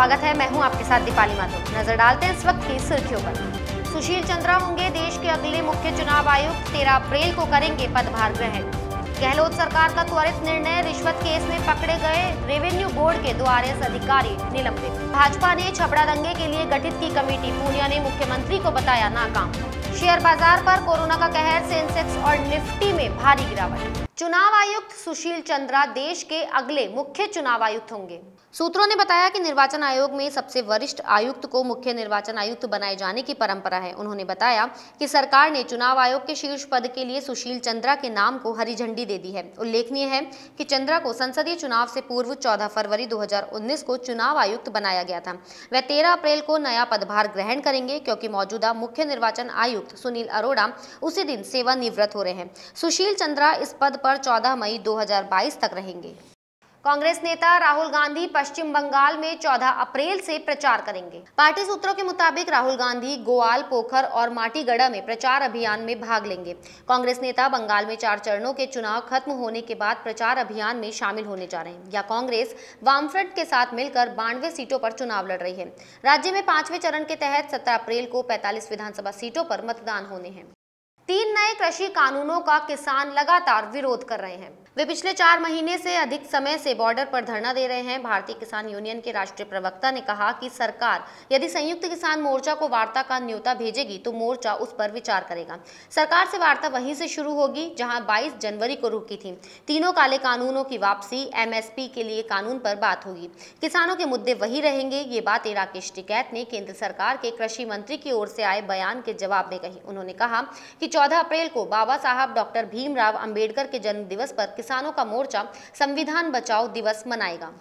स्वागत है। मैं हूं आपके साथ दीपाली माथुर। नजर डालते हैं इस वक्त की सुर्खियों पर। सुशील चंद्रा होंगे देश के अगले मुख्य चुनाव आयुक्त। 13 अप्रैल को करेंगे पदभार ग्रहण। गहलोत सरकार का त्वरित निर्णय, रिश्वत केस में पकड़े गए रेवेन्यू बोर्ड के 2 आरएएस अधिकारी निलंबित। भाजपा ने छपड़ा दंगे के लिए गठित की कमेटी, पूनिया ने मुख्यमंत्री को बताया नाकाम। शेयर बाजार पर कोरोना का कहर, सेंसेक्स और निफ्टी में भारी गिरावट। चुनाव आयुक्त सुशील चंद्रा देश के अगले मुख्य चुनाव आयुक्त होंगे। सूत्रों ने बताया कि निर्वाचन आयोग में सबसे वरिष्ठ आयुक्त को मुख्य निर्वाचन आयुक्त बनाए जाने की परंपरा है। उन्होंने बताया कि सरकार ने चुनाव आयोग के शीर्ष पद के लिए सुशील चंद्रा के नाम को हरी झंडी दे दी है। उल्लेखनीय है कि चंद्रा को संसदीय चुनाव से पूर्व 14 फरवरी 2019 को चुनाव आयुक्त बनाया गया था। वह 13 अप्रैल को नया पदभार ग्रहण करेंगे, क्योंकि मौजूदा मुख्य निर्वाचन आयुक्त सुनील अरोड़ा उसी दिन सेवानिवृत्त हो रहे हैं। सुशील चंद्रा इस पद पर 14 मई 2022 तक रहेंगे। कांग्रेस नेता राहुल गांधी पश्चिम बंगाल में 14 अप्रैल से प्रचार करेंगे। पार्टी सूत्रों के मुताबिक राहुल गांधी गोवाल, पोखर और माटीगढ़ा में प्रचार अभियान में भाग लेंगे। कांग्रेस नेता बंगाल में 4 चरणों के चुनाव खत्म होने के बाद प्रचार अभियान में शामिल होने जा रहे हैं। या कांग्रेस वामफ्रंट के साथ मिलकर 92 सीटों पर चुनाव लड़ रही है। राज्य में 5वें चरण के तहत 17 अप्रैल को 45 विधानसभा सीटों पर मतदान होने हैं। 3 नए कृषि कानूनों का किसान लगातार विरोध कर रहे हैं। वे पिछले 4 महीने से अधिक समय से बॉर्डर पर धरना दे रहे हैं। भारतीय किसान यूनियन के राष्ट्रीय प्रवक्ता ने कहा कि सरकार यदि संयुक्त किसान मोर्चा को वार्ता का न्योता भेजेगी तो मोर्चा उस पर विचार करेगा। सरकार से वार्ता वहीं से शुरू होगी जहां 22 जनवरी को रुकी थी। तीनों काले कानूनों की वापसी, एमएसपी के लिए कानून पर बात होगी। किसानों के मुद्दे वही रहेंगे। ये बातें राकेश टिकैत ने केंद्र सरकार के कृषि मंत्री की ओर से आए बयान के जवाब में कही। उन्होंने कहा कि 14 अप्रैल को बाबा साहब डॉक्टर भीमराव अंबेडकर के जन्म दिवस पर किसानों का मोर्चा संविधान बचाओ दिवस मनाएगा।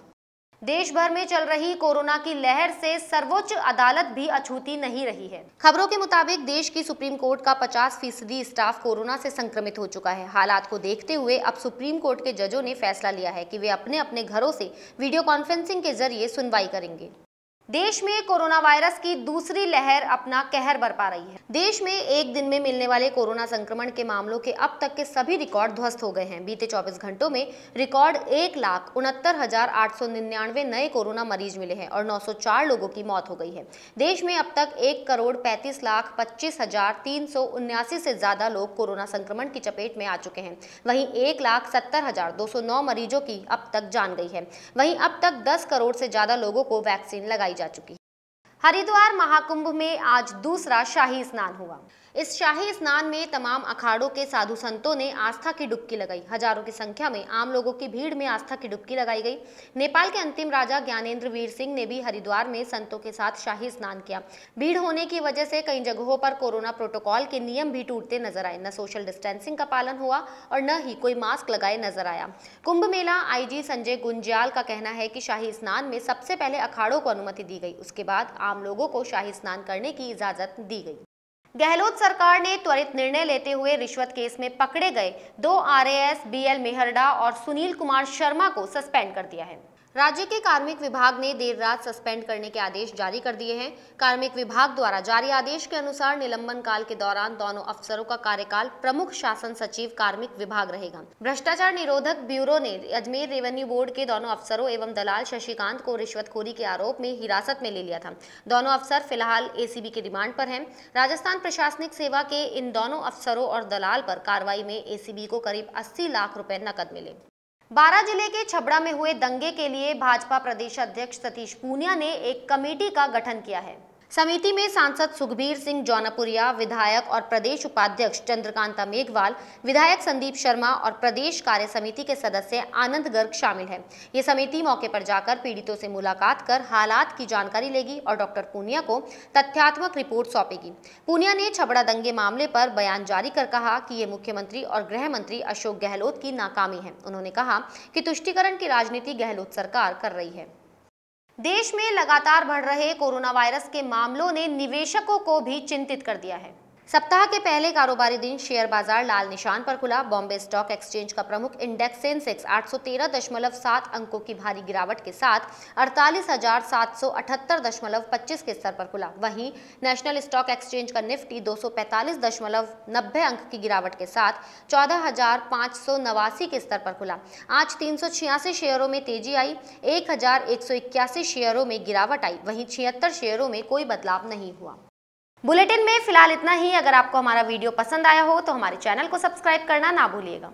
देश भर में चल रही कोरोना की लहर से सर्वोच्च अदालत भी अछूती नहीं रही है। खबरों के मुताबिक देश की सुप्रीम कोर्ट का 50% स्टाफ कोरोना से संक्रमित हो चुका है। हालात को देखते हुए अब सुप्रीम कोर्ट के जजों ने फैसला लिया है कि वे अपने अपने घरों से वीडियो कॉन्फ्रेंसिंग के जरिए सुनवाई करेंगे। देश में कोरोना वायरस की दूसरी लहर अपना कहर बरपा रही है। देश में एक दिन में मिलने वाले कोरोना संक्रमण के मामलों के अब तक के सभी रिकॉर्ड ध्वस्त हो गए हैं। बीते 24 घंटों में रिकॉर्ड 1,69,899 नए कोरोना मरीज मिले हैं और 904 लोगों की मौत हो गई है। देश में अब तक 1,35,25,379 से ज्यादा लोग कोरोना संक्रमण की चपेट में आ चुके हैं। वहीं 1,70,209 मरीजों की अब तक जान गई है। वहीं अब तक 10 करोड़ से ज्यादा लोगों को वैक्सीन लगाई जा चुकी है। हरिद्वार महाकुंभ में आज दूसरा शाही स्नान हुआ। इस शाही स्नान में तमाम अखाड़ों के साधु संतों ने आस्था की डुबकी लगाई। हजारों की संख्या में आम लोगों की भीड़ में आस्था की डुबकी लगाई गई। नेपाल के अंतिम राजा ज्ञानेंद्र वीर सिंह ने भी हरिद्वार में संतों के साथ शाही स्नान किया। भीड़ होने की वजह से कई जगहों पर कोरोना प्रोटोकॉल के नियम भी टूटते नजर आए। न सोशल डिस्टेंसिंग का पालन हुआ और न ही कोई मास्क लगाए नजर आया। कुंभ मेला आईजी संजय गुंज्याल का कहना है कि शाही स्नान में सबसे पहले अखाड़ों को अनुमति दी गई, उसके बाद आम लोगों को शाही स्नान करने की इजाजत दी गई। गहलोत सरकार ने त्वरित निर्णय लेते हुए रिश्वत केस में पकड़े गए 2 आरएएस बीएल मेहरडा और सुनील कुमार शर्मा को सस्पेंड कर दिया है। राज्य के कार्मिक विभाग ने देर रात सस्पेंड करने के आदेश जारी कर दिए हैं। कार्मिक विभाग द्वारा जारी आदेश के अनुसार निलंबन काल के दौरान दोनों अफसरों का कार्यकाल प्रमुख शासन सचिव कार्मिक विभाग रहेगा। भ्रष्टाचार निरोधक ब्यूरो ने अजमेर रेवेन्यू बोर्ड के दोनों अफसरों एवं दलाल शशिकांत को रिश्वतखोरी के आरोप में हिरासत में ले लिया था। दोनों अफसर फिलहाल एसीबी के रिमांड पर हैं। राजस्थान प्रशासनिक सेवा के इन दोनों अफसरों और दलाल पर कार्रवाई में एसीबी को करीब 80 लाख रुपए नकद मिले। 12 जिले के छबड़ा में हुए दंगे के लिए भाजपा प्रदेश अध्यक्ष सतीश पूनिया ने एक कमेटी का गठन किया है। समिति में सांसद सुखबीर सिंह जौनपुरिया, विधायक और प्रदेश उपाध्यक्ष चंद्रकांता मेघवाल, विधायक संदीप शर्मा और प्रदेश कार्य समिति के सदस्य आनंद गर्ग शामिल हैं। ये समिति मौके पर जाकर पीड़ितों से मुलाकात कर हालात की जानकारी लेगी और डॉक्टर पूनिया को तथ्यात्मक रिपोर्ट सौंपेगी। पूनिया ने छबड़ा दंगे मामले पर बयान जारी कर कहा कि ये मुख्यमंत्री और गृह मंत्री अशोक गहलोत की नाकामी है। उन्होंने कहा कि तुष्टीकरण की राजनीति गहलोत सरकार कर रही है। देश में लगातार बढ़ रहे कोरोना वायरस के मामलों ने निवेशकों को भी चिंतित कर दिया है। सप्ताह के पहले कारोबारी दिन शेयर बाजार लाल निशान पर खुला। बॉम्बे स्टॉक एक्सचेंज का प्रमुख इंडेक्स सेंसेक्स 813.7 अंकों की भारी गिरावट के साथ 48,778.25 के स्तर पर खुला। वहीं नेशनल स्टॉक एक्सचेंज का निफ्टी 245.90 अंक की गिरावट के साथ 14,589 के स्तर पर खुला। आज 386 शेयरों में तेजी आई, 1,181 शेयरों में गिरावट आई, वहीं 76 शेयरों में कोई बदलाव नहीं हुआ। बुलेटिन में फिलहाल इतना ही। अगर आपको हमारा वीडियो पसंद आया हो तो हमारे चैनल को सब्सक्राइब करना ना भूलिएगा।